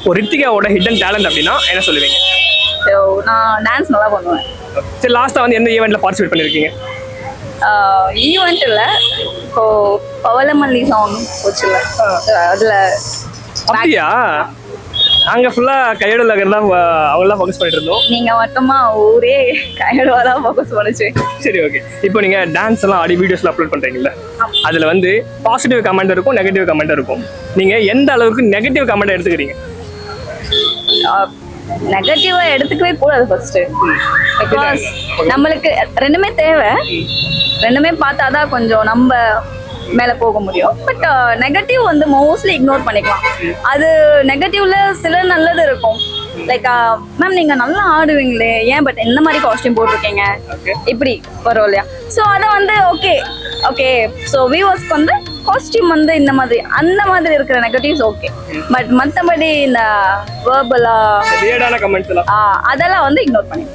ஒரு ரித்திகாவோட hidden talent அப்படின்னா என்ன சொல்லுவீங்க? நான் டான்ஸ் நல்லா பண்ணுவேன். சரி, லாஸ்ட்டாக வந்து எந்த ஈவெண்ட்டில் பார்ட்டிசிபேட் பண்ணியிருக்கீங்க? ஈவெண்ட் இல்லை, இப்போ பவளமல்லி சாங் போச்சுல, அதில். அப்படியா? நாங்கள் ஃபுல்லாக கையோட தான் அவங்களாம் ஃபோக்கஸ் பண்ணிட்டு இருந்தோம். நீங்கள் மட்டுமா ஊரே கையோட தான் ஃபோக்கஸ் பண்ணுச்சு. சரி, ஓகே. இப்போ நீங்கள் டான்ஸ் எல்லாம் ஆடி வீடியோஸில் அப்லோட் பண்ணுறீங்களா? அதில் வந்து பாசிட்டிவ் கமெண்ட் இருக்கும், நெகட்டிவ் கமெண்ட் இருக்கும். நீங்கள் எந்த அளவுக்கு நெகட்டிவ் கமெண்ட் எடுத்துக்கிறீங்க? நெகட்டிவா எடுத்துக்கவே கூடாது ஃபர்ஸ்ட். பிகாஸ் நம்மளுக்கு ரெண்டுமே தேவை, ரெண்டுமே பார்த்தாதான் கொஞ்சம் நம்ம மேல போக முடியும். பட் நெகட்டிவ் வந்து மோஸ்ட்லி இக்னோர் பண்ணிக்கலாம். அது நெகட்டிவ்ல சில நல்லது இருக்கும். லைக் மேம் நீங்க நல்லா ஆடுவீங்களே, ஏன் பட் இந்த மாதிரி காஸ்டியூம் போட்டிருக்கீங்க, இப்படி வரும் இல்லையா? ஸோ அதை வந்து ஓகே ஓகே, ஸோ வியூவர்ஸ்க்கு வந்து காஸ்டியூம் வந்து இந்த மாதிரி அந்த மாதிரி இருக்கிற நெகட்டிவ்ஸ் ஓகே. பட் மற்றபடி இந்த வேர்பலா அதெல்லாம் வந்து இக்னோர் பண்ணி.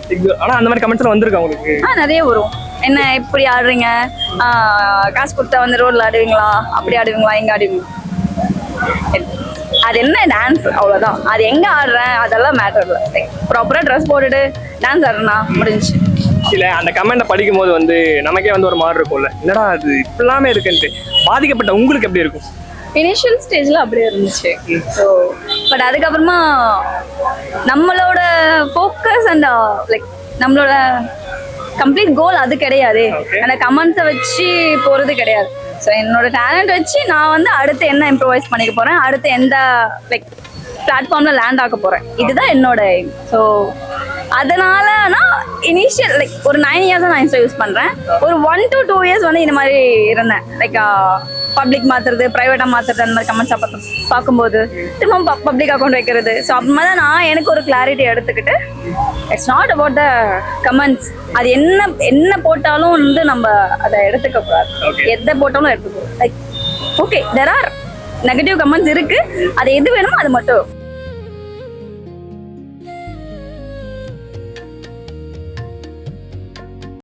ஆனால் அந்த மாதிரி கமெண்ட்ஸ்லாம் வந்திருக்கா உங்களுக்கு? நிறைய வரும். என்ன இப்படி ஆடுறீங்க, காசு கொடுத்தா வந்து ரோட்ல ஆடுவீங்களா, அப்படி ஆடுவீங்களா, எங்க ஆடுவீங்களா? அது என்ன டான்ஸ், அவ்வளோதான். அது எங்க ஆடுறேன் அதெல்லாம் மேட்டர் இல்லை. ப்ராப்பராக ட்ரெஸ் போட்டுட்டு டான்ஸ் ஆடுறேன்னா முடிஞ்சு. இல்லை, அந்த கமெண்ட்டை படிக்கும் போது வந்து நமக்கே வந்து ஒரு மாதிரி இருக்கும்ல, என்னடா அது இப்படிலாமே இருக்குன்ட்டு. பாதிக்கப்பட்ட உங்களுக்கு எப்படி இருக்கும்? இனிஷியல் ஸ்டேஜில் அப்படியே இருந்துச்சு. ஸோ பட் அதுக்கப்புறமா நம்மளோட ஃபோக்கஸ் அண்ட் லைக் நம்மளோட கம்ப்ளீட் கோல் அது கிடையாது. அந்த கமெண்ட்ஸை வச்சு போகிறது கிடையாது. ஸோ என்னோட டேலண்ட் வச்சு நான் வந்து அடுத்து என்ன இம்ப்ரூவைஸ் பண்ணிக்க போகிறேன், அடுத்து எந்த லைக் பிளாட்ஃபார்மில் லேண்ட் ஆக போகிறேன், இதுதான் என்னோட எய்ம். ஸோ அதனால நான் இனிஷியல் லைக் ஒரு 9 இயர்ஸாக நான் இன்ஸ்டா யூஸ் பண்ணுறேன். ஒரு 1 to 2 இயர்ஸ் வந்து இந்த மாதிரி இருந்தேன். லைக் பப்ளிக் மாற்றுறது, ப்ரைவேட்டாக மாற்றுறது, அந்த மாதிரி கமெண்ட்ஸ் பார்க்கும்போது திரும்ப பப்ளிக் அக்கௌண்ட் வைக்கிறது. ஸோ அப்புறமா தான் நான் எனக்கு ஒரு கிளாரிட்டி எடுத்துக்கிட்டு it's not about the comments. அது என்ன போட்டாலும் வந்து நம்ம அதை எடுத்துக்க கூடாது. எதை போட்டாலும் எடுத்துக்கணும். Like okay, there are negative comments இருக்கு, அது எது வேணுமோ அது மட்டும்